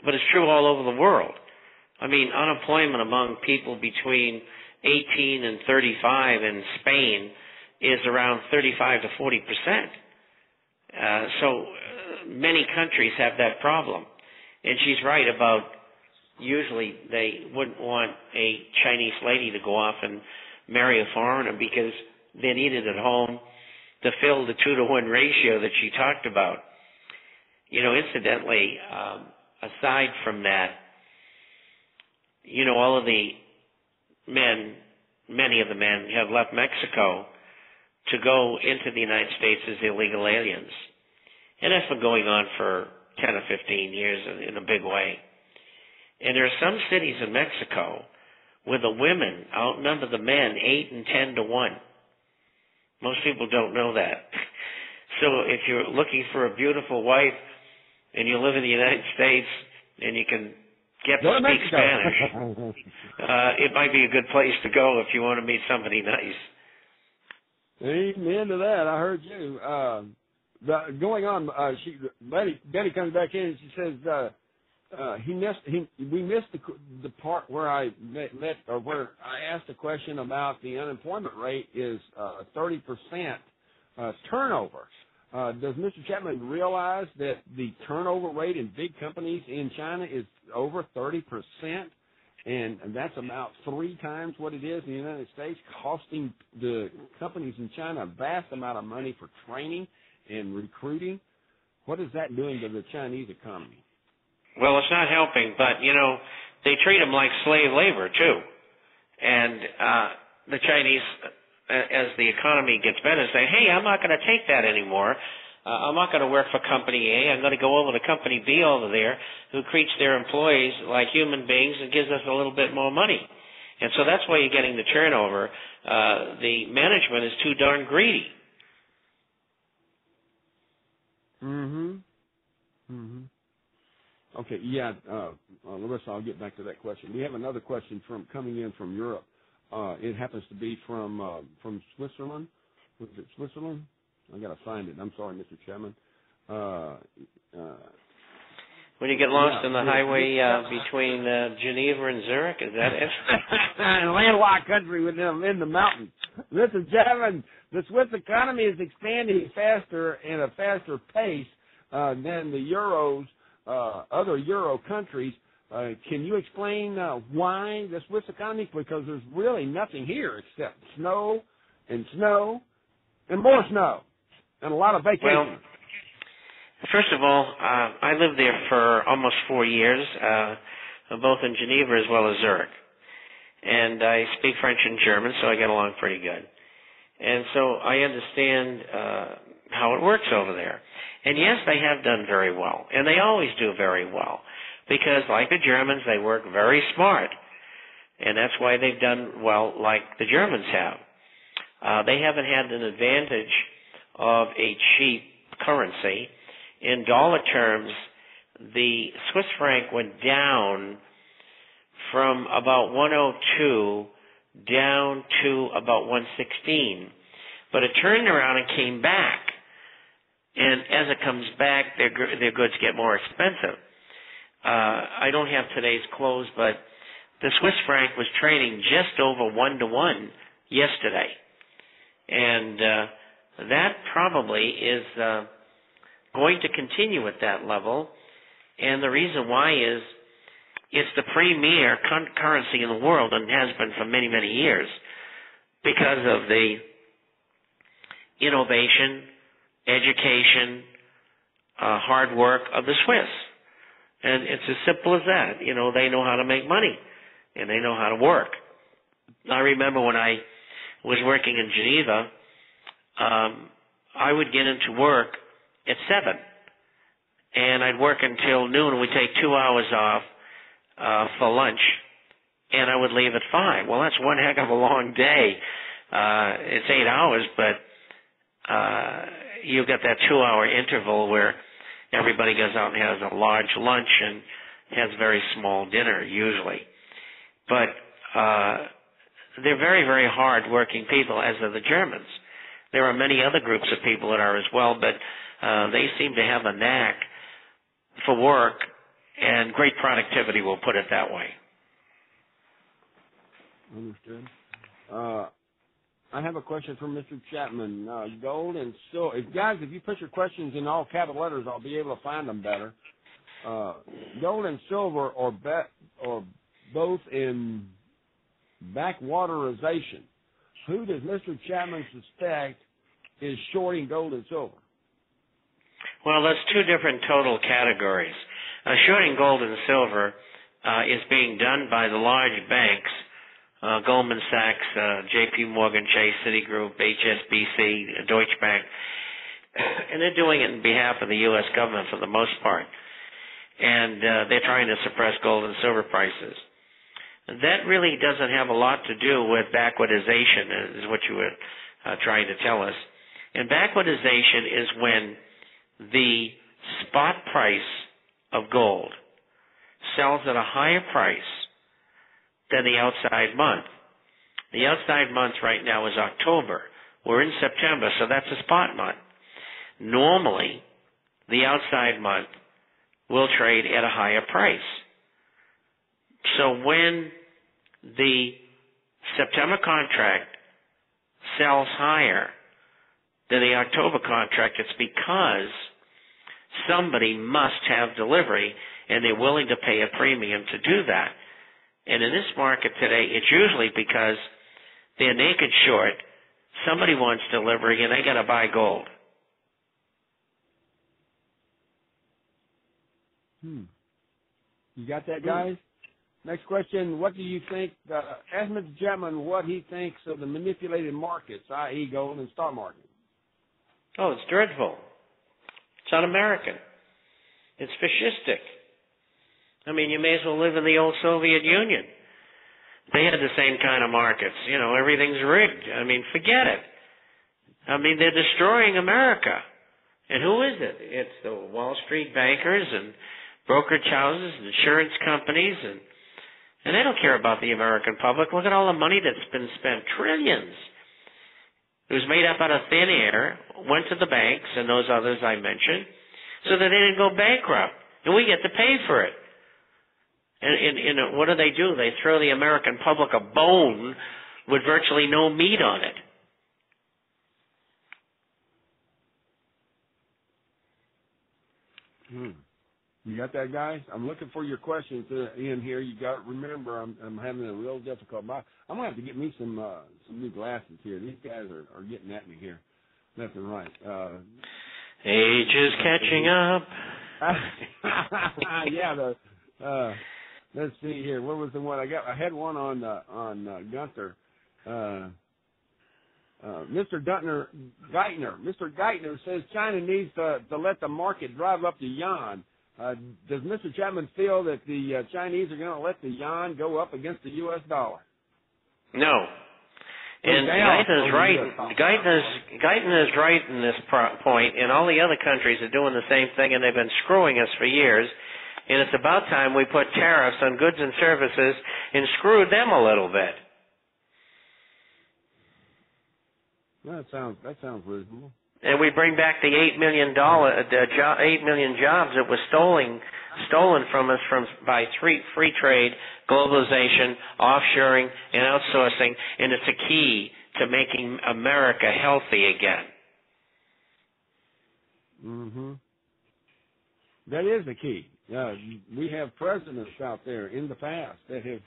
but it's true all over the world. I mean, unemployment among people between 18 and 35 in Spain is around 35 to 40%. So many countries have that problem. And she's right about usually they wouldn't want a Chinese lady to go off and marry a foreigner because they need it at home to fill the 2-to-1 ratio that she talked about. You know, incidentally, aside from that, you know, all of the men, many of the men have left Mexico to go into the United States as illegal aliens. And that's been going on for 10 or 15 years in a big way. And there are some cities in Mexico where the women outnumber the men 8 and 10 to 1. Most people don't know that. So if you're looking for a beautiful wife and you live in the United States and you can get to speak Spanish, it might be a good place to go if you want to meet somebody nice. Amen to that. I heard you. Going on, Betty comes back in and she says, we missed the part where I where I asked a question about the unemployment rate is 30% turnover. Does Mr. Chapman realize that the turnover rate in big companies in China is over 30%, and that's about 3 times what it is in the United States, costing the companies in China a vast amount of money for training and recruiting? What is that doing to the Chinese economy? Well, it's not helping, but, you know, they treat them like slave labor, too. And the Chinese, as the economy gets better, say, hey, I'm not going to take that anymore. I'm not going to work for Company A. I'm going to go over to Company B over there, who treats their employees like human beings and gives us a little bit more money. And so that's why you're getting the turnover. The management is too darn greedy. Okay, yeah, Larissa, I'll get back to that question. We have another question coming in from Europe. It happens to be from Switzerland. Was it Switzerland? I got to find it. I'm sorry, Mr. Chairman. When you get lost in the highway between Geneva and Zurich, is that it? A landlocked country with them in the mountains. Mr. Chairman, the Swiss economy is expanding faster at a faster pace than the other Euro countries. Can you explain why the Swiss economy? Because there's really nothing here except snow and more snow and a lot of vacations. Well, first of all, I lived there for almost 4 years, both in Geneva as well as Zurich. And I speak French and German, so I get along pretty good. And so I understand how it works over there. And yes, they have done very well, and they always do very well, because like the Germans, they work very smart, and that's why they've done well like the Germans have. They haven't had an advantage of a cheap currency. In dollar terms, the Swiss franc went down from about 102 down to about 116, but it turned around and came back. And as it comes back, their goods get more expensive. I don't have today's close, but the Swiss franc was trading just over 1 to 1 yesterday. And that probably is going to continue at that level. And the reason why is it's the premier currency in the world and has been for many, many years because of the innovation, education, hard work of the Swiss. And it's as simple as that. You know, they know how to make money, and they know how to work. I remember when I was working in Geneva, I would get into work at 7, and I'd work until noon, and we'd take 2 hours off for lunch, and I would leave at 5. Well, that's one heck of a long day. It's 8 hours, but you get that 2-hour interval where everybody goes out and has a large lunch and has very small dinner usually. But they're very, very hard-working people, as are the Germans. There are many other groups of people that are as well, but they seem to have a knack for work and great productivity, we'll put it that way. Understood. I have a question from Mr. Chapman. Gold and silver. Guys, if you put your questions in all capital letters, I'll be able to find them better. Gold and silver are both in backwaterization. Who does Mr. Chapman suspect is shorting gold and silver? Well, that's two different total categories. Shorting gold and silver is being done by the large banks, Goldman Sachs, J.P. Morgan Chase, Citigroup, HSBC, Deutsche Bank, and they're doing it on behalf of the U.S. government for the most part. And they're trying to suppress gold and silver prices. That really doesn't have a lot to do with backwardization, is what you were trying to tell us. And backwardization is when the spot price of gold sells at a higher price than the outside month. The outside month right now is October. We're in September, so that's a spot month. Normally, the outside month will trade at a higher price. So when the September contract sells higher than the October contract, it's because somebody must have delivery, and they're willing to pay a premium to do that. And in this market today, it's usually because they're naked short, somebody wants delivery, and they got to buy gold. You got that, guys? Next question, what do you think, ask Mr. Chapman what he thinks of the manipulated markets, i.e. gold and stock market. Oh, it's dreadful. It's un-American. It's fascistic. I mean, you may as well live in the old Soviet Union. They had the same kind of markets. You know, everything's rigged. I mean, forget it. I mean, they're destroying America. And who is it? It's the Wall Street bankers and brokerage houses and insurance companies, and they don't care about the American public. Look at all the money that's been spent, trillions. It was made up out of thin air, went to the banks and those others I mentioned, so that they didn't go bankrupt, and we get to pay for it. And what do? They throw the American public a bone with virtually no meat on it. You got that, guys? I'm looking for your questions in here. You got remember, I'm having a real difficult. I'm gonna have to get me some new glasses here. These guys are getting at me here, left and right. Age is catching up. Yeah. Let's see here. What was the one I got? I had one on Gunther. Mr. Geithner. Mr. Geithner says China needs to let the market drive up the yuan. Does Mr. Chapman feel that the Chinese are going to let the yuan go up against the U.S. dollar? No. And Geithner's right. Geithner is right in this point, and all the other countries are doing the same thing, and they've been screwing us for years. And it's about time we put tariffs on goods and services and screwed them a little bit. Well, that sounds reasonable. And we bring back the $8 million jobs that were stolen from us by free trade, globalization, offshoring, and outsourcing, and it's a key to making America healthy again. That is the key. We have presidents out there in the past that have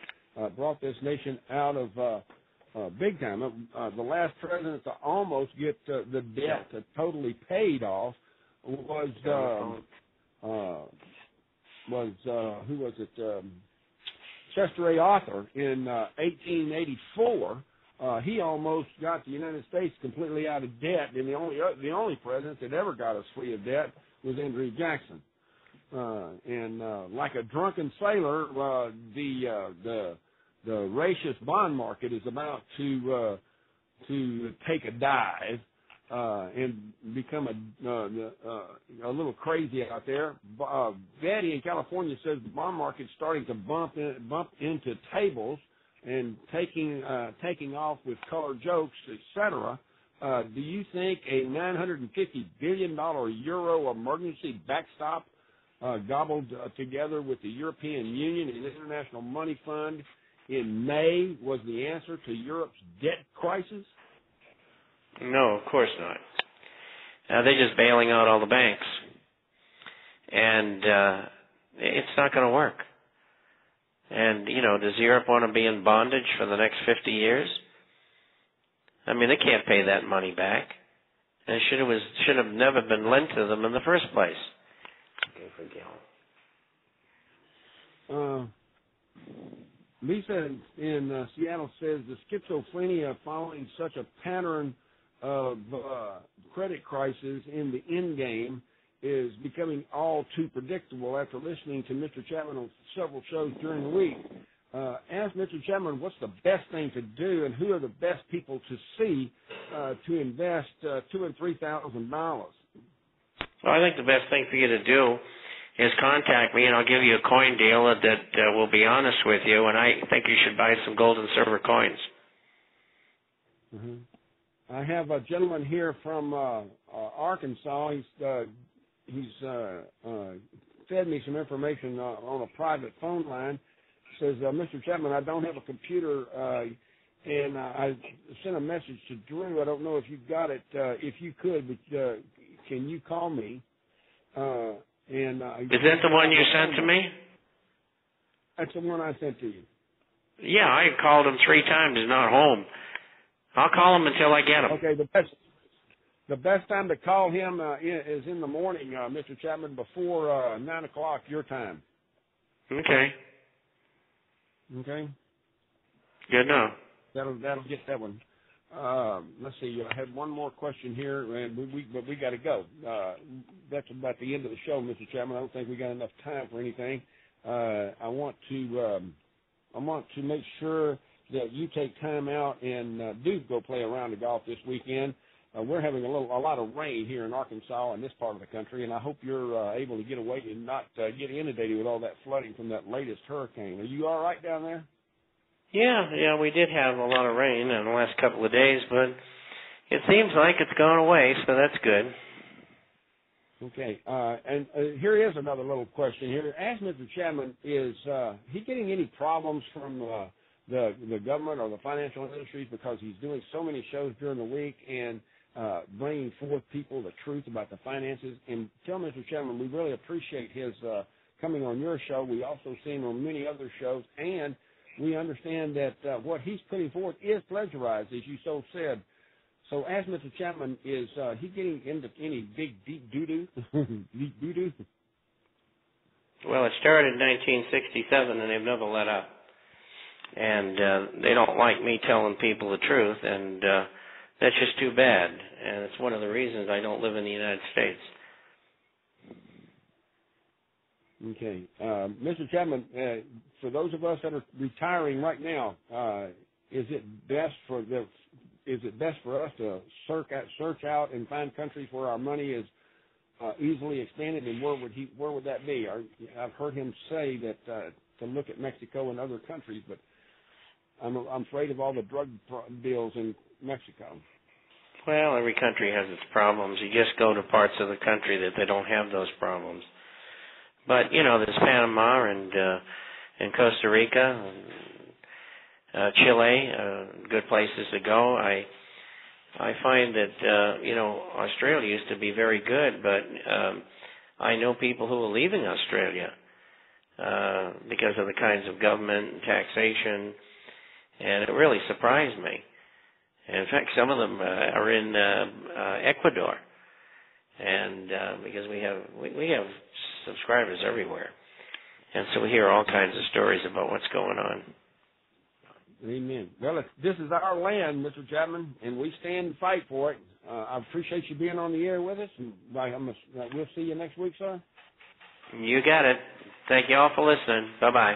brought this nation out of big time. The last president to almost get the debt totally paid off was who was it? Chester A. Arthur in 1884. He almost got the United States completely out of debt, and the only president that ever got us free of debt was Andrew Jackson. Like a drunken sailor, the racist bond market is about to take a dive and become a little crazy out there. Betty in California says the bond market's starting to bump into tables and taking off with color jokes, etc. Do you think a $950 billion euro emergency backstop gobbled together with the European Union and International Money Fund in May was the answer to Europe's debt crisis? No, of course not. They're just bailing out all the banks. And it's not going to work. And, does Europe want to be in bondage for the next 50 years? I mean, they can't pay that money back. And it should have never been lent to them in the first place. Okay, for Lisa in Seattle says the schizophrenia following such a pattern of credit crisis in the end game is becoming all too predictable after listening to Mr. Chapman on several shows during the week. Ask Mr. Chapman what's the best thing to do and who are the best people to see to invest $2,000 and $3,000. Well, I think the best thing for you to do is contact me, and I'll give you a coin deal that will be honest with you, and I think you should buy some gold and silver coins. Mm-hmm. I have a gentleman here from Arkansas. He's fed me some information on a private phone line. Says, Mr. Chapman, I don't have a computer, and I sent a message to Drew. I don't know if you got it. If you could, but, can you call me? Is that the one you sent to me? That's the one I sent to you. Yeah, I called him 3 times. He's not home. I'll call him until I get him. Okay, the best time to call him is in the morning, Mr. Chapman, before 9 o'clock your time. Okay. Okay. Good enough. That'll get that one. Let's see. I had one more question here, and but we got to go. That's about the end of the show, Mr. Chapman. I don't think we got enough time for anything. I want to make sure that you take time out and do go play a round of golf this weekend. We're having a lot of rain here in Arkansas in this part of the country, and I hope you're able to get away and not get inundated with all that flooding from that latest hurricane. Are you all right down there? Yeah, we did have a lot of rain in the last couple of days, but it seems like it's gone away, so that's good. Okay, and here is another little question here. Ask Mr. Chapman, is he getting any problems from the government or the financial industries because he's doing so many shows during the week and bringing forth people the truth about the finances? And tell Mr. Chapman we really appreciate his coming on your show. We also see him on many other shows, and we understand that what he's putting forth is plagiarized, as you so said. So ask Mr. Chapman, is he getting into any big, deep doo-doo? Deep doo-doo? Well, it started in 1967, and they've never let up. And they don't like me telling people the truth, and that's just too bad. And it's one of the reasons I don't live in the United States. Okay. Mr. Chapman, for those of us that are retiring right now, is it best for us to search out and find countries where our money is easily expanded, and where would that be? I've heard him say that to look at Mexico and other countries, but I'm afraid of all the drug deals in Mexico. Well, every country has its problems. You just go to parts of the country that they don't have those problems. But there's Panama and Costa Rica, and Chile, good places to go. I find that Australia used to be very good, but I know people who are leaving Australia because of the kinds of government and taxation, and it really surprised me. And in fact, some of them are in Ecuador, and because we have subscribers everywhere, and so we hear all kinds of stories about what's going on. Amen. Well, this is our land, Mr. Chapman, and we stand and fight for it. I appreciate you being on the air with us, and we'll see you next week, sir. You got it. Thank you all for listening. Bye-bye.